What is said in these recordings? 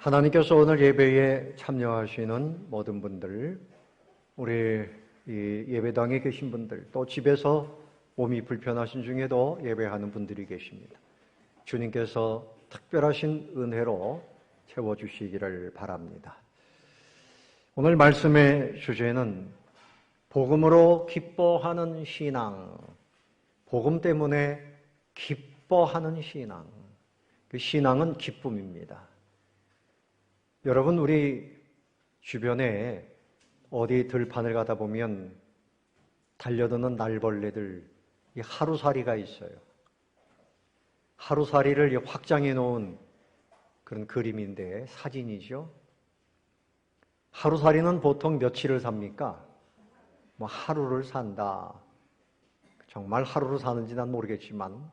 하나님께서 오늘 예배에 참여하시는 모든 분들, 우리 이 예배당에 계신 분들, 또 집에서 몸이 불편하신 중에도 예배하는 분들이 계십니다. 주님께서 특별하신 은혜로 채워주시기를 바랍니다. 오늘 말씀의 주제는 복음으로 기뻐하는 신앙, 복음 때문에 기뻐하는 신앙. 그 신앙은 기쁨입니다. 여러분, 우리 주변에 어디 들판을 가다 보면 달려드는 날벌레들, 이 하루살이가 있어요. 하루살이를 확장해 놓은 그런 그림인데, 사진이죠. 하루살이는 보통 며칠을 삽니까? 하루를 산다. 정말 하루를 사는지 난 모르겠지만,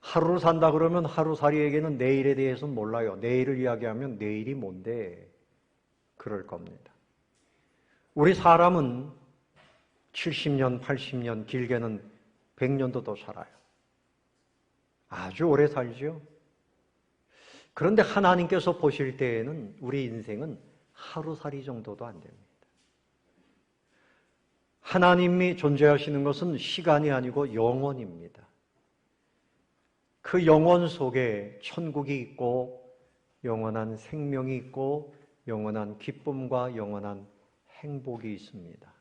하루를 산다 그러면 하루살이에게는 내일에 대해서는 몰라요. 내일을 이야기하면 내일이 뭔데? 그럴 겁니다. 우리 사람은 70년, 80년, 길게는 100년도 더 살아요. 아주 오래 살죠. 그런데 하나님께서 보실 때에는 우리 인생은 하루살이 정도도 안 됩니다. 하나님이 존재하시는 것은 시간이 아니고 영원입니다. 그 영원 속에 천국이 있고 영원한 생명이 있고 영원한 기쁨과 영원한 행복이 있습니다.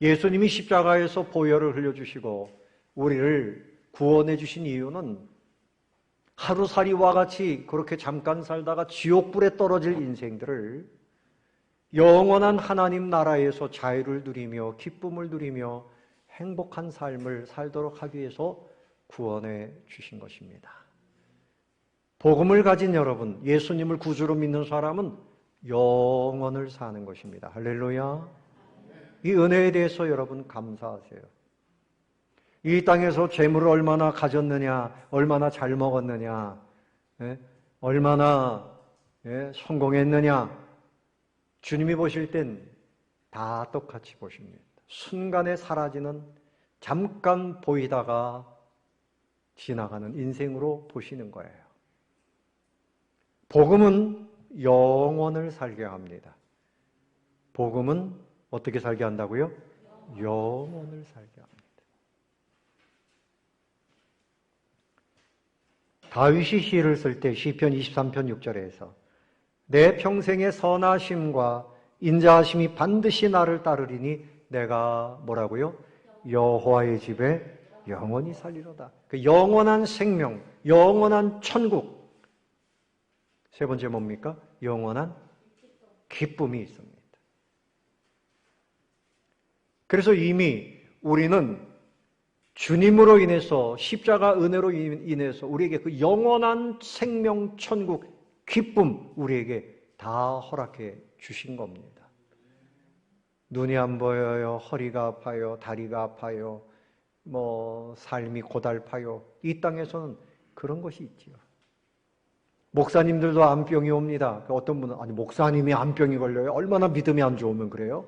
예수님이 십자가에서 보혈을 흘려주시고 우리를 구원해 주신 이유는 하루살이와 같이 그렇게 잠깐 살다가 지옥불에 떨어질 인생들을 영원한 하나님 나라에서 자유를 누리며 기쁨을 누리며 행복한 삶을 살도록 하기 위해서 구원해 주신 것입니다. 복음을 가진 여러분, 예수님을 구주로 믿는 사람은 영원을 사는 것입니다. 할렐루야. 이 은혜에 대해서 여러분 감사하세요. 이 땅에서 재물을 얼마나 가졌느냐, 얼마나 잘 먹었느냐, 얼마나 성공했느냐, 주님이 보실 땐 다 똑같이 보십니다. 순간에 사라지는, 잠깐 보이다가 지나가는 인생으로 보시는 거예요. 복음은 영원을 살게 합니다. 복음은 어떻게 살게 한다고요? 영원을 살게 합니다. 다윗이 시를 쓸 때 시편 23편 6절에서 내 평생의 선하심과 인자하심이 반드시 나를 따르리니 내가 뭐라고요? 여호와의 집에 영원히 살리로다. 그 영원한 생명, 영원한 천국. 세 번째 뭡니까? 영원한 기쁨이 있습니다. 그래서 이미 우리는 주님으로 인해서, 십자가 은혜로 인해서 우리에게 그 영원한 생명, 천국, 기쁨 우리에게 다 허락해 주신 겁니다. 눈이 안 보여요. 허리가 아파요. 다리가 아파요. 삶이 고달파요. 이 땅에서는 그런 것이 있지요. 목사님들도 암병이 옵니다. 어떤 분은, 아니, 목사님이 암병이 걸려요? 얼마나 믿음이 안 좋으면 그래요?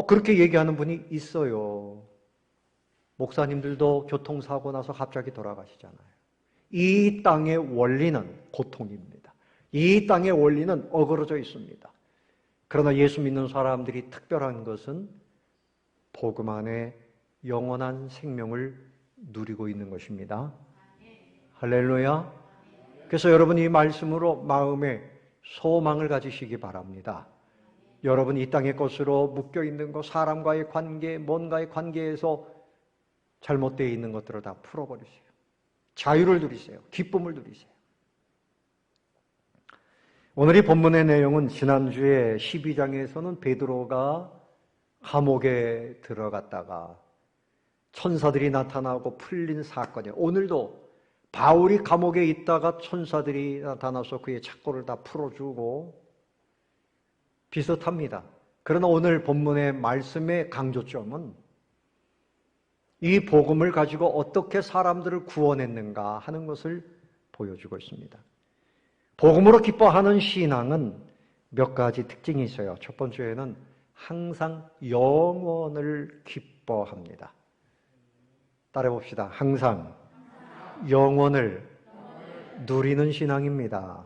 그렇게 얘기하는 분이 있어요. 목사님들도 교통사고 나서 갑자기 돌아가시잖아요. 이 땅의 원리는 고통입니다. 이 땅의 원리는 어그러져 있습니다. 그러나 예수 믿는 사람들이 특별한 것은 복음 안에 영원한 생명을 누리고 있는 것입니다. 할렐루야. 그래서 여러분 이 말씀으로 마음에 소망을 가지시기 바랍니다. 여러분 이 땅의 것으로 묶여있는 것, 사람과의 관계, 뭔가의 관계에서 잘못되어 있는 것들을 다 풀어버리세요. 자유를 누리세요. 기쁨을 누리세요. 오늘 이 본문의 내용은 지난주에 12장에서는 베드로가 감옥에 들어갔다가 천사들이 나타나고 풀린 사건이에요. 오늘도 바울이 감옥에 있다가 천사들이 나타나서 그의 착고를 다 풀어주고 비슷합니다. 그러나 오늘 본문의 말씀의 강조점은 이 복음을 가지고 어떻게 사람들을 구원했는가 하는 것을 보여주고 있습니다. 복음으로 기뻐하는 신앙은 몇 가지 특징이 있어요. 첫 번째는 항상 영원을 기뻐합니다. 따라해 봅시다. 항상 영원을 누리는 신앙입니다.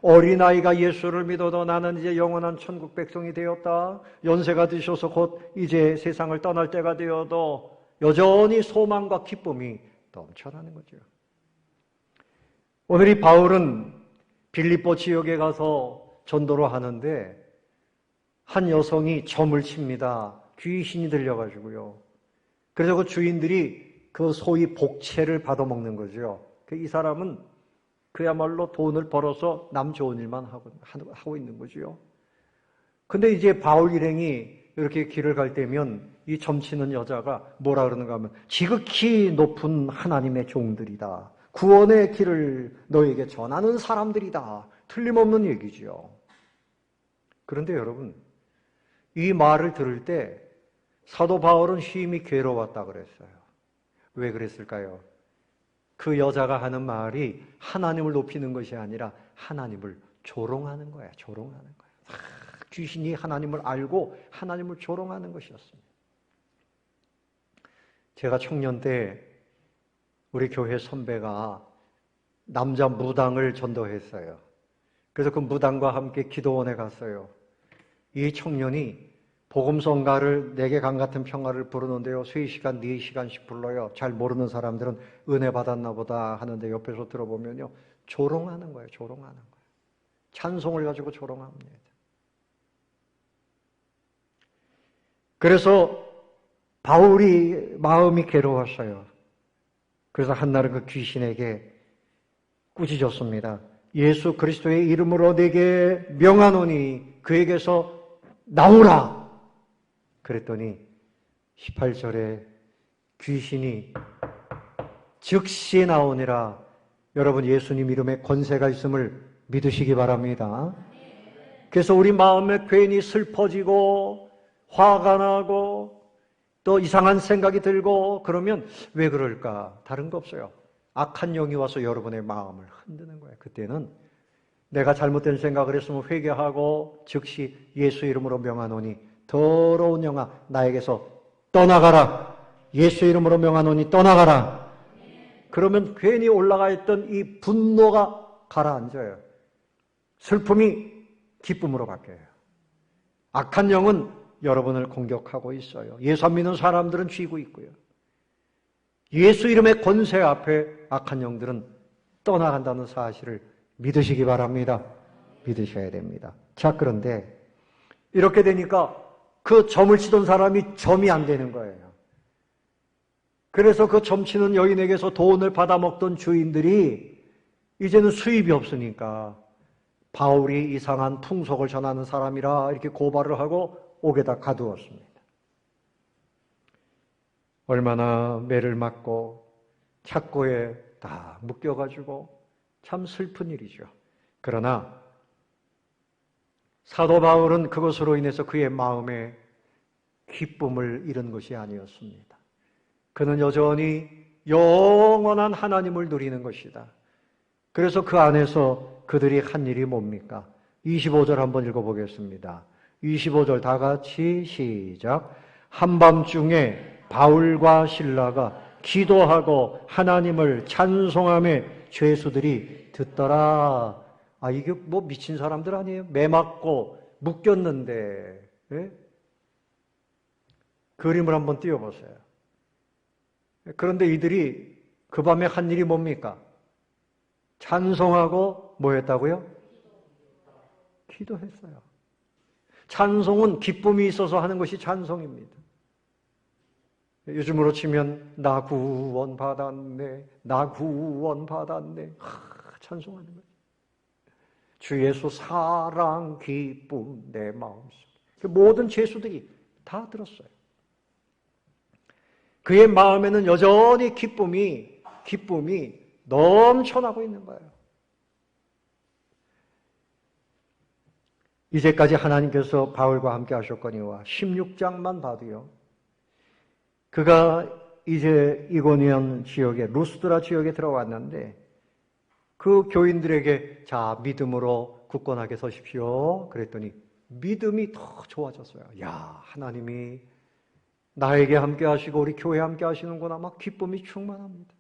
어린아이가 예수를 믿어도 나는 이제 영원한 천국 백성이 되었다. 연세가 드셔서 곧 이제 세상을 떠날 때가 되어도 여전히 소망과 기쁨이 넘쳐나는 거죠. 오늘 이 바울은 빌립보 지역에 가서 전도를 하는데 한 여성이 점을 칩니다. 귀신이 들려가지고요. 그래서 그 주인들이 그 소위 복채를 받아먹는 거죠. 이 사람은 그야말로 돈을 벌어서 남 좋은 일만 하고 있는 거죠. 근데 이제 바울 일행이 이렇게 길을 갈 때면 이 점치는 여자가 뭐라 그러는가 하면 지극히 높은 하나님의 종들이다. 구원의 길을 너에게 전하는 사람들이다. 틀림없는 얘기죠. 그런데 여러분, 이 말을 들을 때 사도 바울은 심히 괴로웠다 그랬어요. 왜 그랬을까요? 그 여자가 하는 말이 하나님을 높이는 것이 아니라 하나님을 조롱하는 거야. 조롱하는 거야. 귀신이 하나님을 알고 하나님을 조롱하는 것이었습니다. 제가 청년 때 우리 교회 선배가 남자 무당을 전도했어요. 그래서 그 무당과 함께 기도원에 갔어요. 이 청년이 복음성가를 4개 강 같은 평화를 부르는데요. 3시간, 4시간씩 불러요. 잘 모르는 사람들은 은혜 받았나 보다 하는데 옆에서 들어보면요. 조롱하는 거예요. 조롱하는 거예요. 찬송을 가지고 조롱합니다. 그래서 바울이 마음이 괴로웠어요. 그래서 한날은 그 귀신에게 꾸짖었습니다. 예수 그리스도의 이름으로 내게 명하노니 그에게서 나오라. 그랬더니 18절에 귀신이 즉시 나오니라. 여러분 예수님 이름에 권세가 있음을 믿으시기 바랍니다. 그래서 우리 마음에 괜히 슬퍼지고 화가 나고 또 이상한 생각이 들고 그러면 왜 그럴까? 다른 거 없어요. 악한 영이 와서 여러분의 마음을 흔드는 거예요. 그때는 내가 잘못된 생각을 했으면 회개하고 즉시 예수 이름으로 명하노니 더러운 영아 나에게서 떠나가라. 예수 이름으로 명하노니 떠나가라. 그러면 괜히 올라가 있던 이 분노가 가라앉아요. 슬픔이 기쁨으로 바뀌어요. 악한 영은 여러분을 공격하고 있어요. 예수 안 믿는 사람들은 쥐고 있고요. 예수 이름의 권세 앞에 악한 영들은 떠나간다는 사실을 믿으시기 바랍니다. 믿으셔야 됩니다. 자, 그런데 이렇게 되니까 그 점을 치던 사람이 점이 안 되는 거예요. 그래서 그 점치는 여인에게서 돈을 받아먹던 주인들이 이제는 수입이 없으니까 바울이 이상한 풍속을 전하는 사람이라 이렇게 고발을 하고 옥에다 가두었습니다. 얼마나 매를 맞고 착고에 다 묶여가지고 참 슬픈 일이죠. 그러나 사도 바울은 그것으로 인해서 그의 마음에 기쁨을 잃은 것이 아니었습니다. 그는 여전히 영원한 하나님을 누리는 것이다. 그래서 그 안에서 그들이 한 일이 뭡니까? 25절 한번 읽어보겠습니다. 25절 다 같이 시작. 한밤중에 바울과 실라가 기도하고 하나님을 찬송하며 죄수들이 듣더라. 아, 이게 뭐 미친 사람들 아니에요? 매 맞고 묶였는데. 예? 그림을 한번 띄워보세요. 그런데 이들이 그 밤에 한 일이 뭡니까? 찬송하고 뭐 했다고요? 기도했어요. 찬송은 기쁨이 있어서 하는 것이 찬송입니다. 요즘으로 치면 나 구원 받았네, 나 구원 받았네. 찬송하는 거예요. 주 예수 사랑 기쁨 내 마음속에. 모든 죄수들이 다 들었어요. 그의 마음에는 여전히 기쁨이 넘쳐나고 있는 거예요. 이제까지 하나님께서 바울과 함께 하셨거니와 16장만 봐도요. 그가 이제 이고니온 지역에 루스드라 지역에 들어왔는데 그 교인들에게 자 믿음으로 굳건하게 서십시오. 그랬더니 믿음이 더 좋아졌어요. 야 하나님이 나에게 함께 하시고 우리 교회에 함께 하시는구나. 막 기쁨이 충만합니다.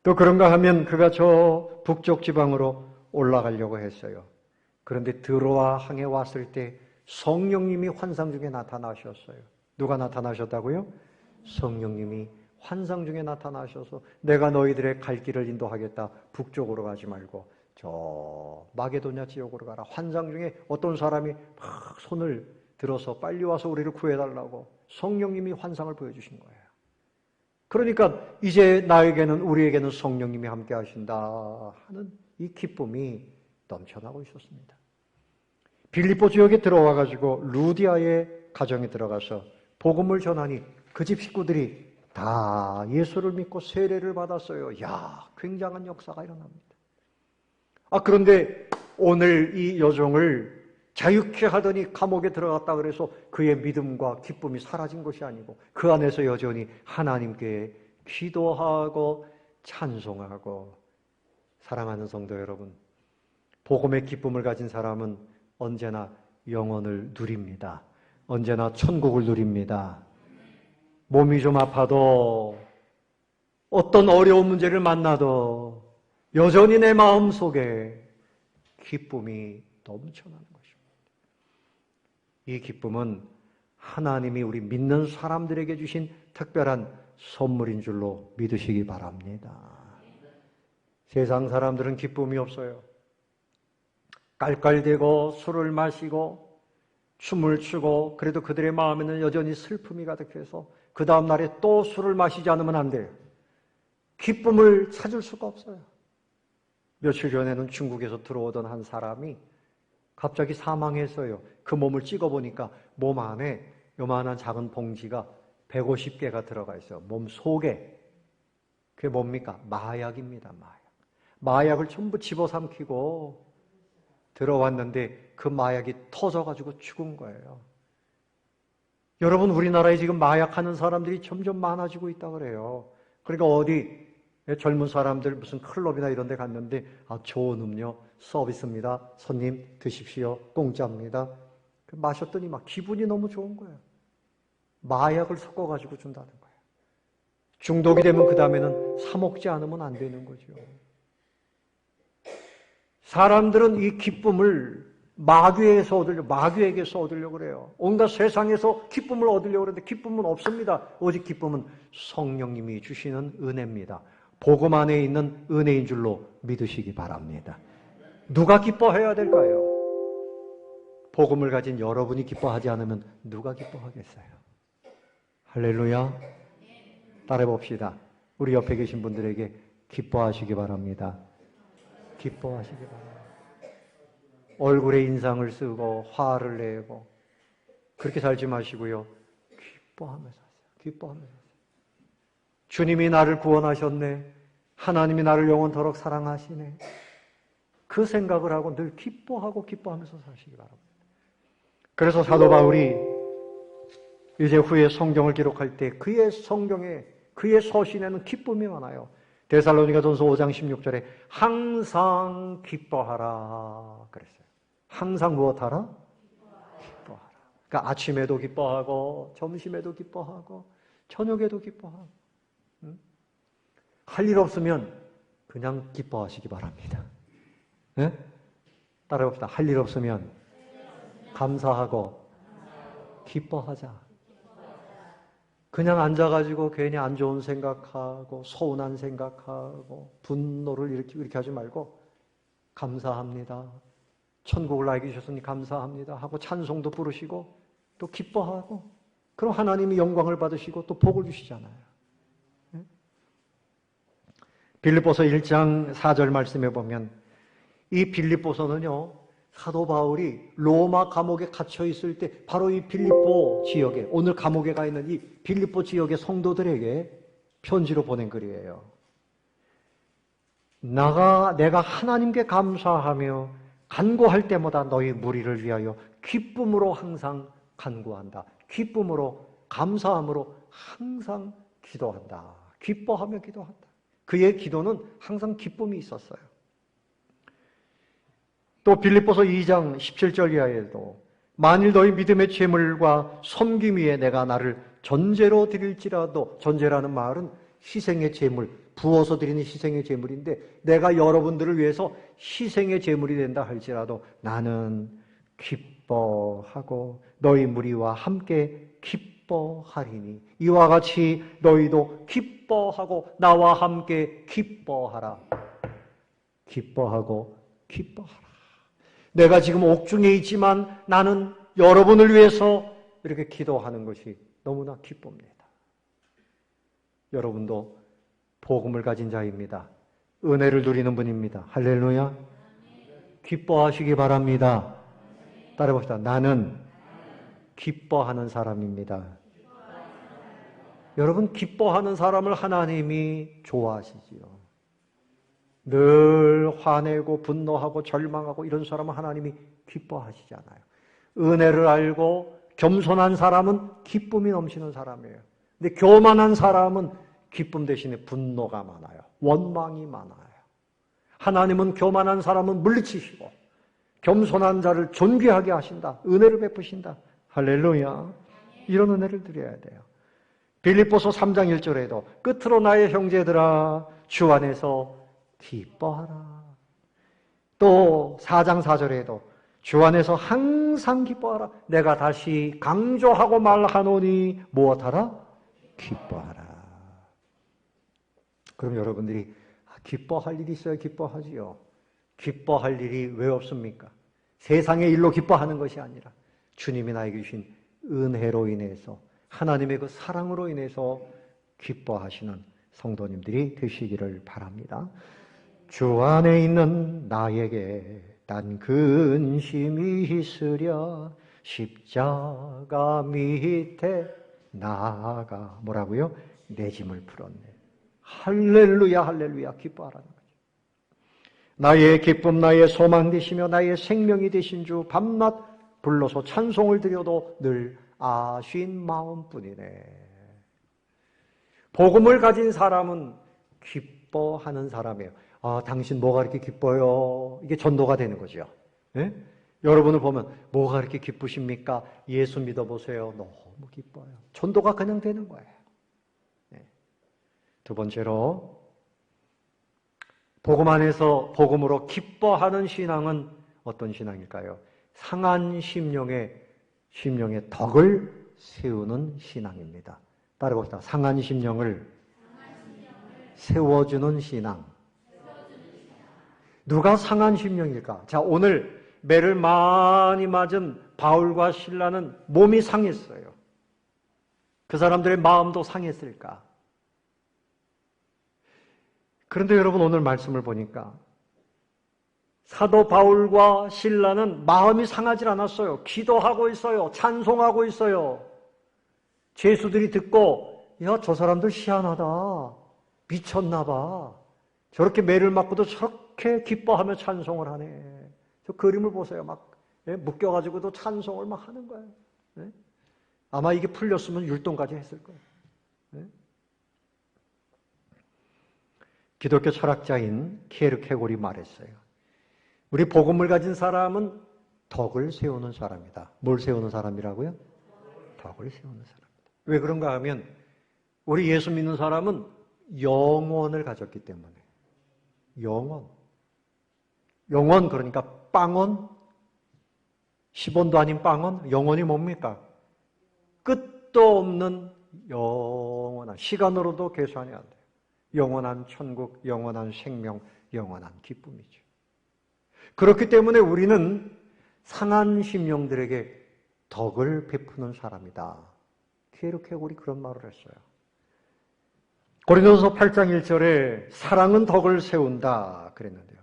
또 그런가 하면 그가 저 북쪽 지방으로 올라가려고 했어요. 그런데 드로아 항에 왔을 때 성령님이 환상 중에 나타나셨어요. 누가 나타나셨다고요? 성령님이 환상 중에 나타나셔서 내가 너희들의 갈 길을 인도하겠다. 북쪽으로 가지 말고 저 마게도냐 지역으로 가라. 환상 중에 어떤 사람이 막 손을 들어서 빨리 와서 우리를 구해달라고 성령님이 환상을 보여주신 거예요. 그러니까 이제 나에게는 우리에게는 성령님이 함께 하신다 하는 이 기쁨이 넘쳐나고 있었습니다. 빌립보 지역에 들어와 가지고 루디아의 가정에 들어가서 복음을 전하니 그 집 식구들이 다 예수를 믿고 세례를 받았어요. 야, 굉장한 역사가 일어납니다. 그런데 오늘 이 여종을 자유케 하더니 감옥에 들어갔다 그래서 그의 믿음과 기쁨이 사라진 것이 아니고 그 안에서 여전히 하나님께 기도하고 찬송하고. 사랑하는 성도 여러분, 복음의 기쁨을 가진 사람은 언제나 영원을 누립니다. 언제나 천국을 누립니다. 몸이 좀 아파도 어떤 어려운 문제를 만나도 여전히 내 마음속에 기쁨이 넘쳐나는 것입니다. 이 기쁨은 하나님이 우리 믿는 사람들에게 주신 특별한 선물인 줄로 믿으시기 바랍니다. 세상 사람들은 기쁨이 없어요. 깔깔대고 술을 마시고 춤을 추고 그래도 그들의 마음에는 여전히 슬픔이 가득해서 그 다음 날에 또 술을 마시지 않으면 안 돼요. 기쁨을 찾을 수가 없어요. 며칠 전에는 중국에서 들어오던 한 사람이 갑자기 사망했어요. 그 몸을 찍어보니까 몸 안에 요만한 작은 봉지가 150개가 들어가 있어요. 몸 속에. 그게 뭡니까? 마약입니다. 마약을 전부 집어삼키고 들어왔는데 그 마약이 터져가지고 죽은 거예요. 여러분, 우리나라에 지금 마약하는 사람들이 점점 많아지고 있다 그래요. 그러니까 어디 젊은 사람들 무슨 클럽이나 이런 데 갔는데 좋은 음료 서비스입니다. 손님 드십시오. 공짜입니다. 마셨더니 막 기분이 너무 좋은 거예요. 마약을 섞어가지고 준다는 거예요. 중독이 되면 그 다음에는 사 먹지 않으면 안 되는 거죠. 사람들은 이 기쁨을 마귀에게서 얻으려고 그래요. 온갖 세상에서 기쁨을 얻으려고 그러는데 기쁨은 없습니다. 오직 기쁨은 성령님이 주시는 은혜입니다. 복음 안에 있는 은혜인 줄로 믿으시기 바랍니다. 누가 기뻐해야 될까요? 복음을 가진 여러분이 기뻐하지 않으면 누가 기뻐하겠어요? 할렐루야. 따라해 봅시다. 우리 옆에 계신 분들에게 기뻐하시기 바랍니다. 기뻐하시기 바랍니다. 얼굴에 인상을 쓰고 화를 내고 그렇게 살지 마시고요. 기뻐하면서 하세요. 기뻐하면서 하세요. 주님이 나를 구원하셨네. 하나님이 나를 영원토록 사랑하시네. 그 생각을 하고 늘 기뻐하고 기뻐하면서 사시기 바랍니다. 그래서 사도 바울이 이제 후에 성경을 기록할 때 그의 성경에 그의 서신에는 기쁨이 많아요. 데살로니가전서 5장 16절에 항상 기뻐하라 그랬어요. 항상 무엇하라? 기뻐하라. 그러니까 아침에도 기뻐하고 점심에도 기뻐하고 저녁에도 기뻐하고 할 일 없으면 그냥 기뻐하시기 바랍니다. 네? 따라해봅시다. 할 일 없으면 감사하고 기뻐하자. 그냥 앉아가지고 괜히 안 좋은 생각하고 서운한 생각하고 분노를 이렇게 하지 말고 감사합니다. 천국을 나에게 주셨으니 감사합니다 하고 찬송도 부르시고 또 기뻐하고 그럼 하나님이 영광을 받으시고 또 복을 주시잖아요. 빌립보서 1장 4절 말씀해 보면 이 빌립보서는요, 사도 바울이 로마 감옥에 갇혀 있을 때 바로 이 빌립보 지역에, 오늘 감옥에 가 있는 이 빌립보 지역의 성도들에게 편지로 보낸 글이에요. 내가 하나님께 감사하며 간구할 때마다 너희 무리를 위하여 기쁨으로 항상 간구한다. 기쁨으로, 감사함으로 항상 기도한다. 기뻐하며 기도한다. 그의 기도는 항상 기쁨이 있었어요. 또 빌립보서 2장 17절 이하에도 만일 너희 믿음의 재물과 섬김 위에 내가 나를 전제로 드릴지라도, 전제라는 말은 희생의 제물, 부어서 드리는 희생의 제물인데 내가 여러분들을 위해서 희생의 제물이 된다 할지라도 나는 기뻐하고 너희 무리와 함께 기뻐하리니 이와 같이 너희도 기뻐하고 나와 함께 기뻐하라. 기뻐하고 기뻐하라. 내가 지금 옥중에 있지만 나는 여러분을 위해서 이렇게 기도하는 것이 너무나 기쁩니다. 여러분도 복음을 가진 자입니다. 은혜를 누리는 분입니다. 할렐루야. 기뻐하시기 바랍니다. 따라 봅시다. 나는 기뻐하는 사람입니다. 여러분, 기뻐하는 사람을 하나님이 좋아하시지요. 늘 화내고 분노하고 절망하고 이런 사람은 하나님이 기뻐하시잖아요. 은혜를 알고 겸손한 사람은 기쁨이 넘치는 사람이에요. 근데 교만한 사람은 기쁨 대신에 분노가 많아요. 원망이 많아요. 하나님은 교만한 사람은 물리치시고 겸손한 자를 존귀하게 하신다. 은혜를 베푸신다. 할렐루야. 이런 은혜를 드려야 돼요. 빌립보서 3장 1절에도 끝으로 나의 형제들아 주 안에서 기뻐하라. 또 4장 4절에도 주 안에서 항상 기뻐하라. 내가 다시 강조하고 말하노니 무엇하라? 기뻐하라. 그럼 여러분들이 기뻐할 일이 있어야 기뻐하지요. 기뻐할 일이 왜 없습니까? 세상의 일로 기뻐하는 것이 아니라 주님이 나에게 주신 은혜로 인해서 하나님의 그 사랑으로 인해서 기뻐하시는 성도님들이 되시기를 바랍니다. 주 안에 있는 나에게 단 근심이 있으랴 십자가 밑에 나아가 뭐라고요? 내 짐을 풀었네. 할렐루야 할렐루야. 기뻐하라는 거죠. 나의 기쁨 나의 소망 되시며 나의 생명이 되신 주 밤낮 불러서 찬송을 드려도 늘 아신 마음뿐이네. 복음을 가진 사람은 기뻐하는 사람이에요. 아, 당신 뭐가 이렇게 기뻐요? 이게 전도가 되는 거죠. 예? 여러분을 보면 뭐가 이렇게 기쁘십니까? 예수 믿어보세요. 너무 기뻐요. 전도가 그냥 되는 거예요. 예. 두 번째로 복음 안에서 복음으로 기뻐하는 신앙은 어떤 신앙일까요? 상한 심령의 덕을 세우는 신앙입니다. 따라봅시다. 상한 심령을 세워주는 신앙. 누가 상한 심령일까? 자, 오늘 매를 많이 맞은 바울과 실라는 몸이 상했어요. 그 사람들의 마음도 상했을까? 그런데 여러분 오늘 말씀을 보니까 사도 바울과 실라는 마음이 상하지 않았어요. 기도하고 있어요. 찬송하고 있어요. 죄수들이 듣고 야, 저 사람들 희한하다. 미쳤나 봐. 저렇게 매를 맞고도 저렇게 기뻐하며 찬송을 하네. 저 그림을 보세요. 막 묶여가지고도 찬송을 막 하는 거예요. 네? 아마 이게 풀렸으면 율동까지 했을 거예요. 네? 기독교 철학자인 키에르케고르이 말했어요. 우리 복음을 가진 사람은 덕을 세우는 사람이다. 뭘 세우는 사람이라고요? 덕을 세우는 사람이다. 왜 그런가 하면 우리 예수 믿는 사람은 영원을 가졌기 때문에. 영원 그러니까 빵원, 10원도 아닌 빵원, 영원이 뭡니까? 끝도 없는 영원한, 시간으로도 계산이 안 돼요. 영원한 천국, 영원한 생명, 영원한 기쁨이죠. 그렇기 때문에 우리는 상한 심령들에게 덕을 베푸는 사람이다. 키에르케고르이 그런 말을 했어요. 고린도서 8장 1절에 사랑은 덕을 세운다 그랬는데요.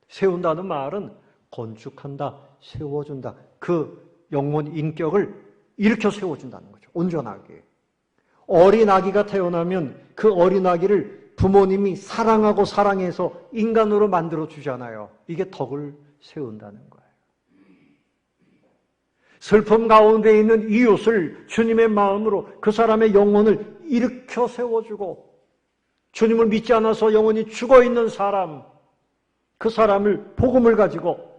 세운다는 말은 건축한다, 세워준다. 그 영혼 인격을 일으켜 세워준다는 거죠. 온전하게. 어린아기가 태어나면 그 어린아기를 부모님이 사랑하고 사랑해서 인간으로 만들어 주잖아요. 이게 덕을 세운다는 거예요. 슬픔 가운데 있는 이웃을 주님의 마음으로 그 사람의 영혼을 일으켜 세워주고 주님을 믿지 않아서 영혼이 죽어있는 사람, 그 사람을 복음을 가지고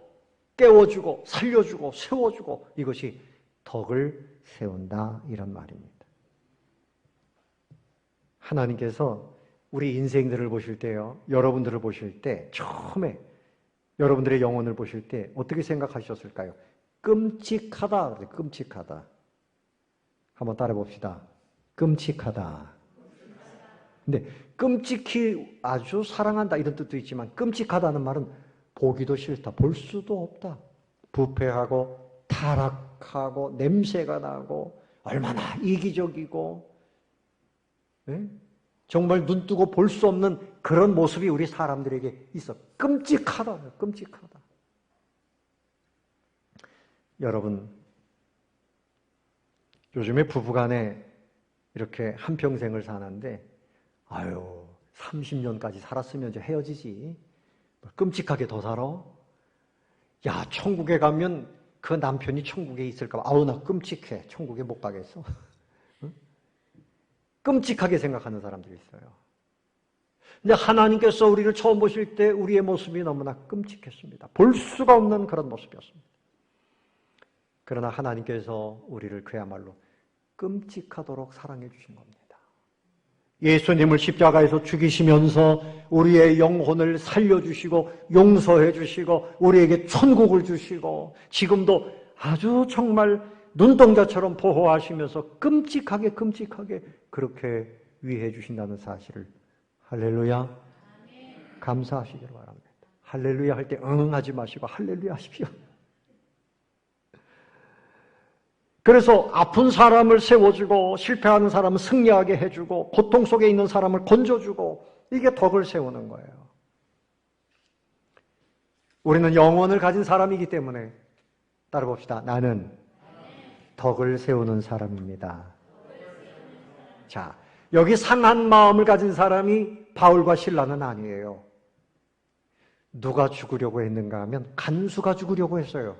깨워주고 살려주고 세워주고 이것이 덕을 세운다 이런 말입니다. 하나님께서 우리 인생들을 보실 때요, 여러분들을 보실 때, 처음에 여러분들의 영혼을 보실 때 어떻게 생각하셨을까요? 끔찍하다. 끔찍하다. 한번 따라 봅시다. 끔찍하다. 근데 끔찍히 아주 사랑한다 이런 뜻도 있지만 끔찍하다는 말은 보기도 싫다. 볼 수도 없다. 부패하고 타락하고 냄새가 나고 얼마나 이기적이고 정말 눈뜨고 볼 수 없는 그런 모습이 우리 사람들에게 있어. 끔찍하다. 끔찍하다. 여러분, 요즘에 부부간에 이렇게 한평생을 사는데 30년까지 살았으면 이제 헤어지지. 끔찍하게 더 살아? 야, 천국에 가면 그 남편이 천국에 있을까 봐. 나 끔찍해. 천국에 못 가겠어. 응? 끔찍하게 생각하는 사람들이 있어요. 근데 하나님께서 우리를 처음 보실 때 우리의 모습이 너무나 끔찍했습니다. 볼 수가 없는 그런 모습이었습니다. 그러나 하나님께서 우리를 그야말로 끔찍하도록 사랑해 주신 겁니다. 예수님을 십자가에서 죽이시면서 우리의 영혼을 살려주시고 용서해 주시고 우리에게 천국을 주시고 지금도 아주 정말 눈동자처럼 보호하시면서 끔찍하게 그렇게 위해 주신다는 사실을 할렐루야 감사하시기를 바랍니다. 할렐루야 할 때 하지 마시고 할렐루야 하십시오. 그래서 아픈 사람을 세워주고 실패하는 사람을 승리하게 해주고 고통 속에 있는 사람을 건져주고 이게 덕을 세우는 거예요. 우리는 영혼을 가진 사람이기 때문에 따라 봅시다. 나는 덕을 세우는 사람입니다. 자, 여기 상한 마음을 가진 사람이 바울과 실라는 아니에요. 누가 죽으려고 했는가 하면 간수가 죽으려고 했어요.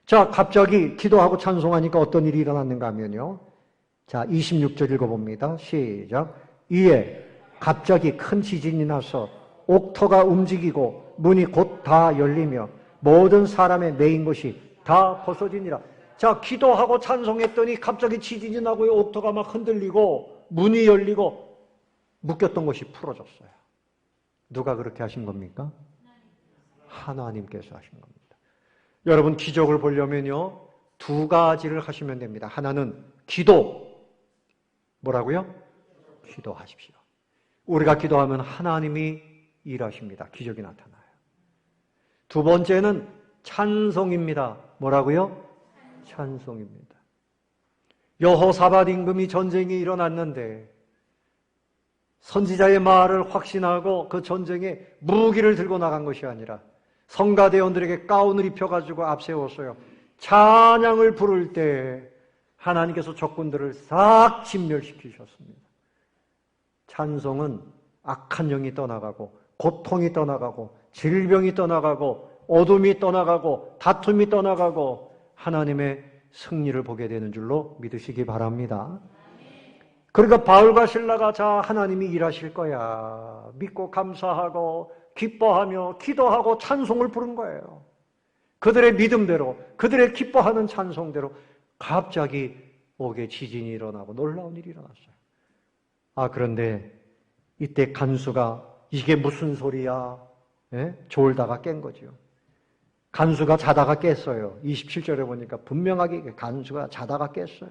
자, 갑자기 기도하고 찬송하니까 어떤 일이 일어났는가 하면요. 자, 26절 읽어봅니다. 시작. 이에 갑자기 큰 지진이 나서 옥터가 움직이고 문이 곧 다 열리며 모든 사람의 매인 것이 다 벗어지니라. 자, 기도하고 찬송했더니 갑자기 지진이 나고 옥터가 막 흔들리고 문이 열리고 묶였던 것이 풀어졌어요. 누가 그렇게 하신 겁니까? 하나님께서 하신 겁니다. 여러분, 기적을 보려면요, 두 가지를 하시면 됩니다. 하나는 기도. 뭐라고요? 기도하십시오. 우리가 기도하면 하나님이 일하십니다. 기적이 나타나요. 두 번째는 찬송입니다. 뭐라고요? 찬송입니다. 여호사밧 임금이 전쟁이 일어났는데 선지자의 말을 확신하고 그 전쟁에 무기를 들고 나간 것이 아니라 성가대원들에게 가운을 입혀가지고 앞세웠어요. 찬양을 부를 때 하나님께서 적군들을 싹 진멸시키셨습니다. 찬송은 악한 영이 떠나가고 고통이 떠나가고 질병이 떠나가고 어둠이 떠나가고 다툼이 떠나가고 하나님의 승리를 보게 되는 줄로 믿으시기 바랍니다. 그러니까 바울과 실라가 자, 하나님이 일하실 거야 믿고 감사하고 기뻐하며 기도하고 찬송을 부른 거예요. 그들의 믿음대로, 그들의 기뻐하는 찬송대로 갑자기 옥에 지진이 일어나고 놀라운 일이 일어났어요. 그런데 이때 간수가 이게 무슨 소리야? 졸다가 깬 거죠. 간수가 자다가 깼어요. 27절에 보니까 분명하게 간수가 자다가 깼어요.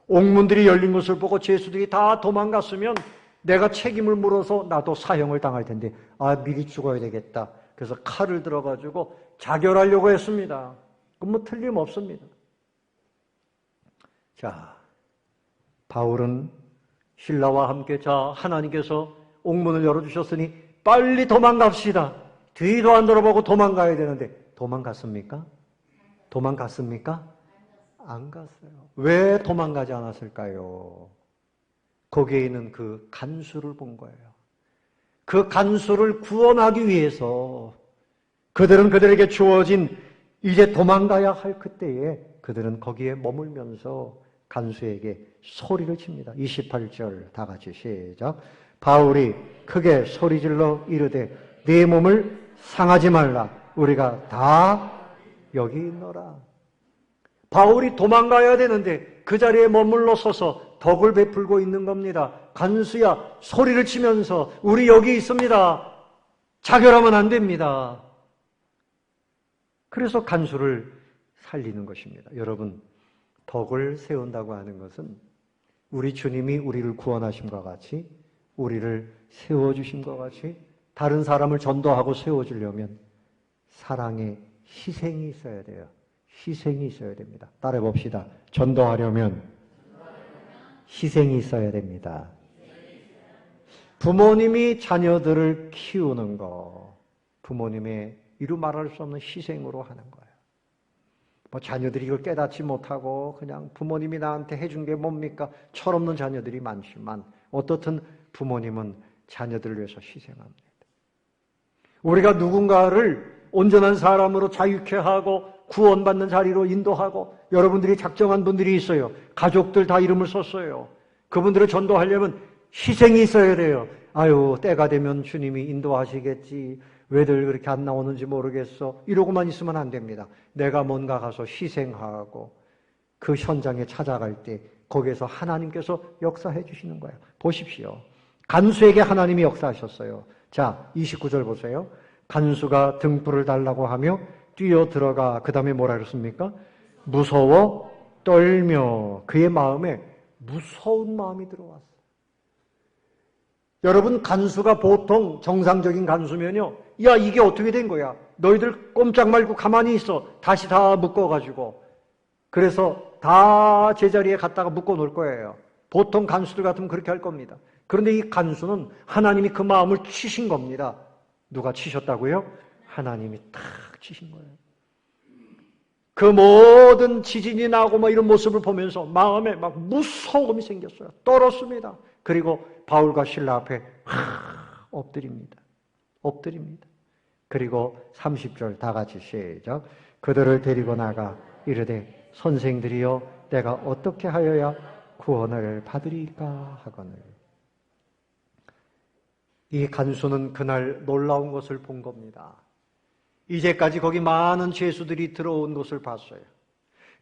옥문들이 열린 것을 보고 죄수들이 다 도망갔으면 내가 책임을 물어서 나도 사형을 당할 텐데 미리 죽어야 되겠다. 그래서 칼을 들어가지고 자결하려고 했습니다. 그건 뭐 틀림없습니다. 자, 바울은 실라와 함께 자, 하나님께서 옥문을 열어주셨으니 빨리 도망갑시다. 뒤도 안 돌아보고 도망가야 되는데 도망갔습니까? 도망갔습니까? 안 갔어요. 왜 도망가지 않았을까요? 거기에 있는 그 간수를 본 거예요. 그 간수를 구원하기 위해서 그들은 그들에게 주어진 이제 도망가야 할 그때에 그들은 거기에 머물면서 간수에게 소리를 칩니다. 28절 다 같이 시작. 바울이 크게 소리질러 이르되 네 몸을 상하지 말라. 우리가 다 여기 있노라. 바울이 도망가야 되는데 그 자리에 머물러 서서 덕을 베풀고 있는 겁니다. 간수야 소리를 치면서 우리 여기 있습니다. 자결하면 안 됩니다. 그래서 간수를 살리는 것입니다. 여러분, 덕을 세운다고 하는 것은 우리 주님이 우리를 구원하심과 같이 우리를 세워주심과 같이 다른 사람을 전도하고 세워주려면 사랑의 희생이 있어야 돼요. 희생이 있어야 됩니다. 따라해 봅시다. 전도하려면 희생이 있어야 됩니다. 부모님이 자녀들을 키우는 거, 부모님의 이루 말할 수 없는 희생으로 하는 거예요. 뭐 자녀들이 이걸 깨닫지 못하고 그냥 부모님이 나한테 해준 게 뭡니까? 철없는 자녀들이 많지만 어떻든 부모님은 자녀들을 위해서 희생합니다. 우리가 누군가를 온전한 사람으로 자유케 하고 구원받는 자리로 인도하고 여러분들이 작정한 분들이 있어요. 가족들 다 이름을 썼어요. 그분들을 전도하려면 희생이 있어야 돼요. 아유, 때가 되면 주님이 인도하시겠지. 왜들 그렇게 안 나오는지 모르겠어. 이러고만 있으면 안 됩니다. 내가 뭔가 가서 희생하고 그 현장에 찾아갈 때 거기에서 하나님께서 역사해 주시는 거예요. 보십시오. 간수에게 하나님이 역사하셨어요. 자, 29절 보세요. 간수가 등불을 달라고 하며 뛰어 들어가 그 다음에 뭐라 그랬습니까? 무서워 떨며 그의 마음에 무서운 마음이 들어왔어요. 여러분, 간수가 보통 정상적인 간수면요, 야, 이게 어떻게 된 거야? 너희들 꼼짝 말고 가만히 있어. 다시 다 묶어가지고. 그래서 다 제자리에 갖다가 묶어 놓을 거예요. 보통 간수들 같으면 그렇게 할 겁니다. 그런데 이 간수는 하나님이 그 마음을 치신 겁니다. 누가 치셨다고요? 하나님이 탁 치신 거예요. 그 모든 지진이 나고 뭐 이런 모습을 보면서 마음에 막 무서움이 생겼어요. 떨었습니다. 그리고 바울과 실라 앞에 엎드립니다. 엎드립니다. 그리고 30절 다 같이 시작. 그들을 데리고 나가 이르되 선생들이여 내가 어떻게 하여야 구원을 받으리까 하거늘. 이 간수는 그날 놀라운 것을 본 겁니다. 이제까지 거기 많은 죄수들이 들어온 것을 봤어요.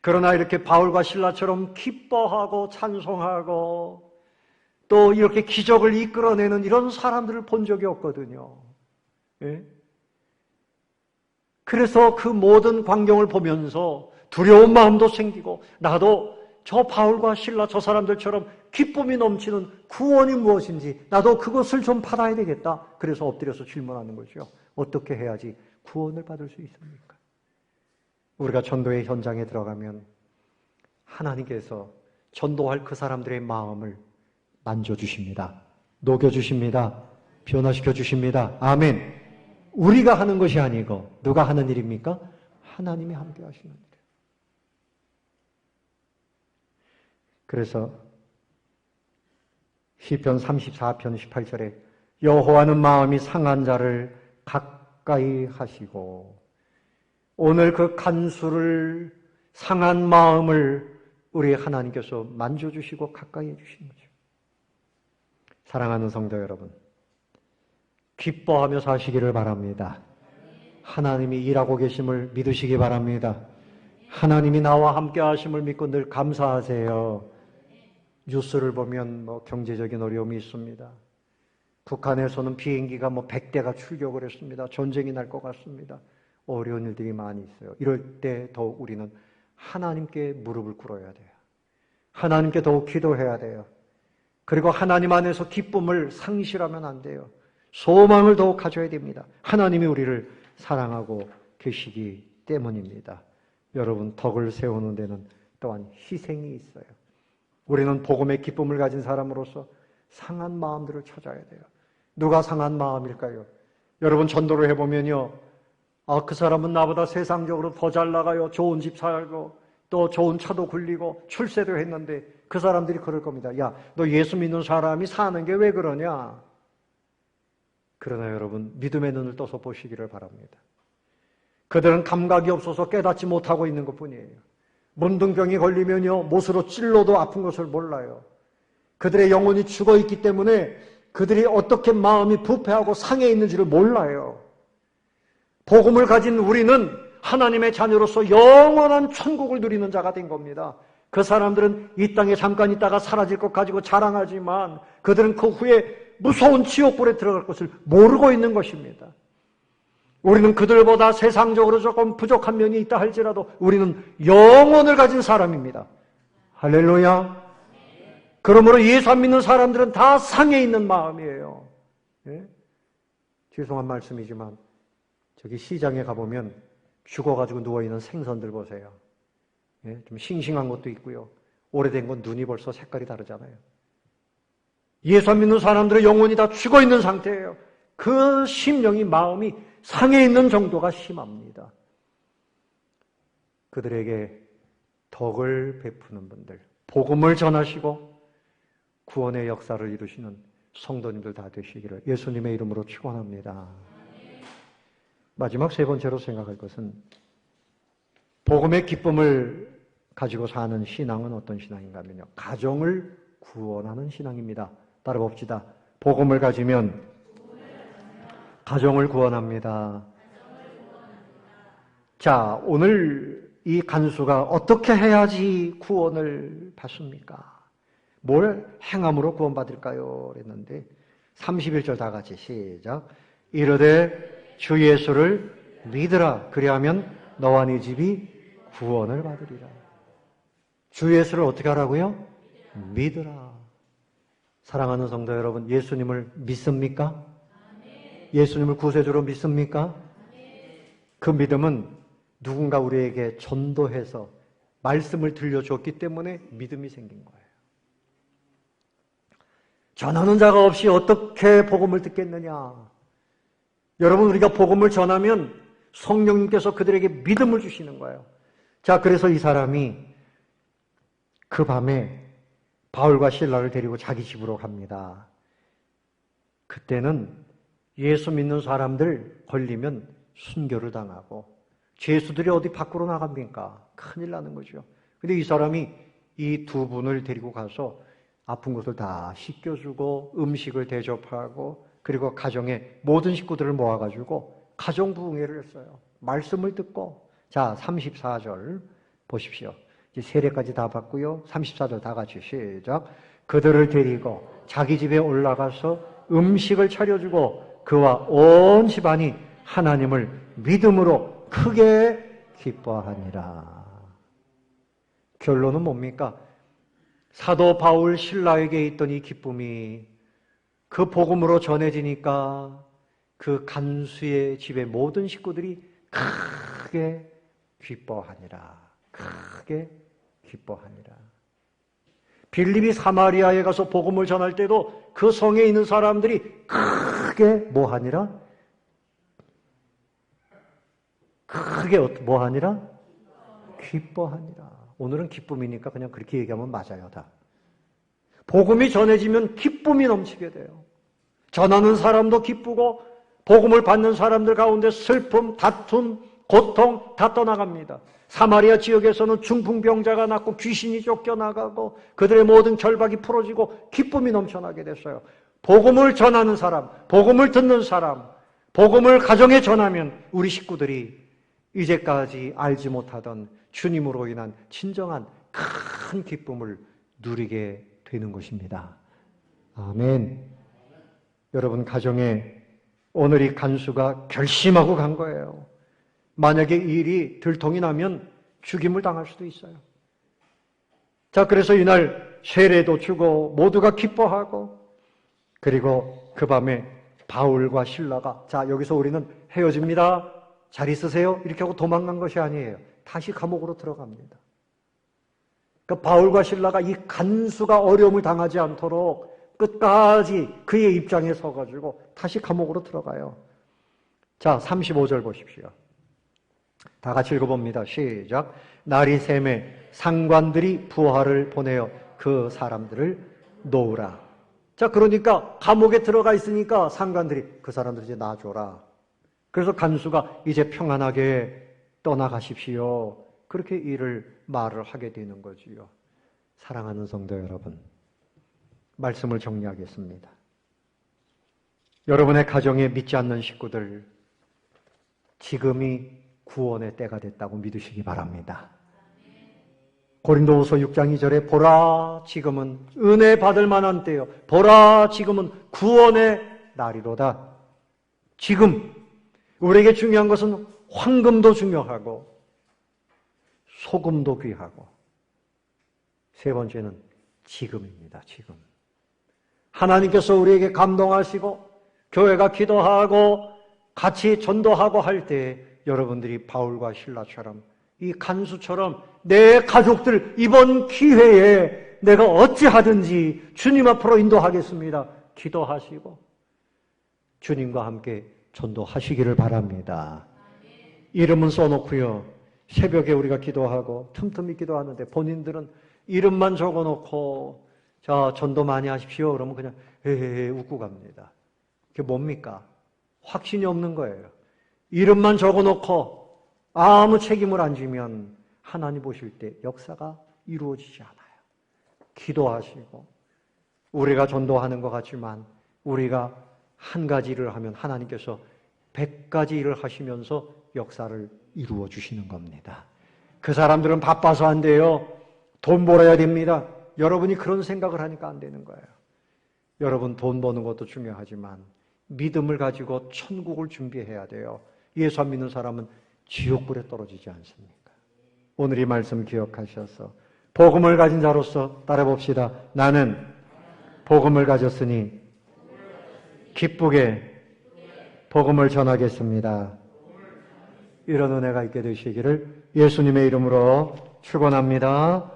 그러나 이렇게 바울과 실라처럼 기뻐하고 찬송하고 또 이렇게 기적을 이끌어내는 이런 사람들을 본 적이 없거든요. 예? 그래서 그 모든 광경을 보면서 두려운 마음도 생기고 나도 저 바울과 실라 저 사람들처럼 기쁨이 넘치는 구원이 무엇인지 나도 그것을 좀 받아야 되겠다. 그래서 엎드려서 질문하는 거죠. 어떻게 해야지 구원을 받을 수 있습니까? 우리가 전도의 현장에 들어가면 하나님께서 전도할 그 사람들의 마음을 만져주십니다. 녹여주십니다. 변화시켜주십니다. 아멘. 우리가 하는 것이 아니고 누가 하는 일입니까? 하나님이 함께 하시는 일이에요. 그래서 시편 34편 18절에 여호와는 마음이 상한 자를 가까이 하시고, 오늘 그 간수를 상한 마음을 우리 하나님께서 만져주시고 가까이 해주시는 거죠. 사랑하는 성도 여러분, 기뻐하며 사시기를 바랍니다. 하나님이 일하고 계심을 믿으시기 바랍니다. 하나님이 나와 함께 하심을 믿고 늘 감사하세요. 뉴스를 보면 경제적인 어려움이 있습니다. 북한에서는 비행기가 100대가 출격을 했습니다. 전쟁이 날 것 같습니다. 어려운 일들이 많이 있어요. 이럴 때 더욱 우리는 하나님께 무릎을 꿇어야 돼요. 하나님께 더욱 기도해야 돼요. 그리고 하나님 안에서 기쁨을 상실하면 안 돼요. 소망을 더욱 가져야 됩니다. 하나님이 우리를 사랑하고 계시기 때문입니다. 여러분, 덕을 세우는 데는 또한 희생이 있어요. 우리는 복음의 기쁨을 가진 사람으로서 상한 마음들을 찾아야 돼요. 누가 상한 마음일까요? 여러분, 전도를 해보면요, 그 사람은 나보다 세상적으로 더 잘 나가요. 좋은 집 살고 또 좋은 차도 굴리고 출세도 했는데 그 사람들이 그럴 겁니다. 야, 너 예수 믿는 사람이 사는 게 왜 그러냐? 그러나 여러분, 믿음의 눈을 떠서 보시기를 바랍니다. 그들은 감각이 없어서 깨닫지 못하고 있는 것뿐이에요. 문둥병이 걸리면요, 못으로 찔러도 아픈 것을 몰라요. 그들의 영혼이 죽어있기 때문에 그들이 어떻게 마음이 부패하고 상해 있는지를 몰라요. 복음을 가진 우리는 하나님의 자녀로서 영원한 천국을 누리는 자가 된 겁니다. 그 사람들은 이 땅에 잠깐 있다가 사라질 것 가지고 자랑하지만 그들은 그 후에 무서운 지옥불에 들어갈 것을 모르고 있는 것입니다. 우리는 그들보다 세상적으로 조금 부족한 면이 있다 할지라도 우리는 영혼을 가진 사람입니다. 할렐루야. 그러므로 예수 안 믿는 사람들은 다 상해 있는 마음이에요. 예? 죄송한 말씀이지만 저기 시장에 가보면 죽어가지고 누워있는 생선들 보세요. 예? 좀 싱싱한 것도 있고요. 오래된 건 눈이 벌써 색깔이 다르잖아요. 예수 안 믿는 사람들의 영혼이 다 죽어있는 상태예요. 그 심령이 마음이 상해 있는 정도가 심합니다. 그들에게 덕을 베푸는 분들, 복음을 전하시고 구원의 역사를 이루시는 성도님들 다 되시기를 예수님의 이름으로 축원합니다. 마지막 세 번째로 생각할 것은 복음의 기쁨을 가지고 사는 신앙은 어떤 신앙인가 하면요. 가정을 구원하는 신앙입니다. 따라 봅시다. 복음을 가지면 가정을 구원합니다. 자, 오늘 이 간수가 어떻게 해야지 구원을 받습니까? 뭘 행함으로 구원받을까요? 그랬는데 31절 다 같이 시작. 이르되 주 예수를 믿으라. 그리하면 너와 네 집이 구원을 받으리라. 주 예수를 어떻게 하라고요? 믿으라. 사랑하는 성도 여러분, 예수님을 믿습니까? 예수님을 구세주로 믿습니까? 그 믿음은 누군가 우리에게 전도해서 말씀을 들려줬기 때문에 믿음이 생긴 거예요. 전하는 자가 없이 어떻게 복음을 듣겠느냐? 여러분, 우리가 복음을 전하면 성령님께서 그들에게 믿음을 주시는 거예요. 자, 그래서 이 사람이 그 밤에 바울과 실라를 데리고 자기 집으로 갑니다. 그때는 예수 믿는 사람들 걸리면 순교를 당하고 죄수들이 어디 밖으로 나갑니까? 큰일 나는 거죠. 근데 이 사람이 이 두 분을 데리고 가서 아픈 곳을 다 씻겨주고 음식을 대접하고 그리고 가정의 모든 식구들을 모아가지고 가정부흥회를 했어요. 말씀을 듣고. 자, 34절 보십시오. 이제 세례까지 다 받고요. 34절 다 같이 시작. 그들을 데리고 자기 집에 올라가서 음식을 차려주고 그와 온 집안이 하나님을 믿음으로 크게 기뻐하니라. 결론은 뭡니까? 사도 바울 신라에게 있던 이 기쁨이 그 복음으로 전해지니까 그 간수의 집의 모든 식구들이 크게 기뻐하니라. 크게 기뻐하니라. 빌립이 사마리아에 가서 복음을 전할 때도 그 성에 있는 사람들이 크게 뭐하니라? 크게 뭐하니라? 기뻐하니라. 오늘은 기쁨이니까 그냥 그렇게 얘기하면 맞아요, 다. 복음이 전해지면 기쁨이 넘치게 돼요. 전하는 사람도 기쁘고 복음을 받는 사람들 가운데 슬픔, 다툼, 고통 다 떠나갑니다. 사마리아 지역에서는 중풍병자가 낫고 귀신이 쫓겨나가고 그들의 모든 결박이 풀어지고 기쁨이 넘쳐나게 됐어요. 복음을 전하는 사람, 복음을 듣는 사람, 복음을 가정에 전하면 우리 식구들이 이제까지 알지 못하던 주님으로 인한 진정한 큰 기쁨을 누리게 되는 것입니다. 아멘. 여러분, 가정에 오늘 이 간수가 결심하고 간 거예요. 만약에 이 일이 들통이 나면 죽임을 당할 수도 있어요. 자, 그래서 이날 세례도 주고 모두가 기뻐하고 그리고 그 밤에 바울과 실라가 자, 여기서 우리는 헤어집니다. 잘 있으세요. 이렇게 하고 도망간 것이 아니에요. 다시 감옥으로 들어갑니다. 그러니까 바울과 실라가 이 간수가 어려움을 당하지 않도록 끝까지 그의 입장에 서가지고 다시 감옥으로 들어가요. 자, 35절 보십시오. 다 같이 읽어봅니다. 시작. 날이 새매 상관들이 부하를 보내어 그 사람들을 놓으라. 자, 그러니까 감옥에 들어가 있으니까 상관들이 그 사람들 이제 놔줘라. 그래서 간수가 이제 평안하게 떠나가십시오. 그렇게 말을 하게 되는 거지요. 사랑하는 성도 여러분, 말씀을 정리하겠습니다. 여러분의 가정에 믿지 않는 식구들, 지금이 구원의 때가 됐다고 믿으시기 바랍니다. 고린도후서 6장 2절에 보라 지금은 은혜 받을 만한 때요. 보라 지금은 구원의 날이로다. 지금 우리에게 중요한 것은 황금도 중요하고 소금도 귀하고 세 번째는 지금입니다. 지금. 하나님께서 우리에게 감동하시고 교회가 기도하고 같이 전도하고 할 때 여러분들이 바울과 실라처럼 이 간수처럼 내 가족들 이번 기회에 내가 어찌하든지 주님 앞으로 인도하겠습니다. 기도하시고 주님과 함께 전도하시기를 바랍니다. 이름은 써놓고요. 새벽에 우리가 기도하고 틈틈이 기도하는데 본인들은 이름만 적어놓고 자 전도 많이 하십시오. 그러면 그냥 헤헤헤 웃고 갑니다. 그게 뭡니까? 확신이 없는 거예요. 이름만 적어놓고 아무 책임을 안 지면 하나님 보실 때 역사가 이루어지지 않아요. 기도하시고 우리가 전도하는 것 같지만 우리가 한 가지 일을 하면 하나님께서 100가지 일을 하시면서 역사를 이루어 주시는 겁니다. 그 사람들은 바빠서 안 돼요. 돈 벌어야 됩니다. 여러분이 그런 생각을 하니까 안 되는 거예요. 여러분 돈 버는 것도 중요하지만 믿음을 가지고 천국을 준비해야 돼요. 예수 안 믿는 사람은 지옥불에 떨어지지 않습니까? 오늘 이 말씀 기억하셔서 복음을 가진 자로서 따라봅시다. 나는 복음을 가졌으니 기쁘게 복음을 전하겠습니다. 이런 은혜가 있게 되시기를 예수님의 이름으로 축원합니다.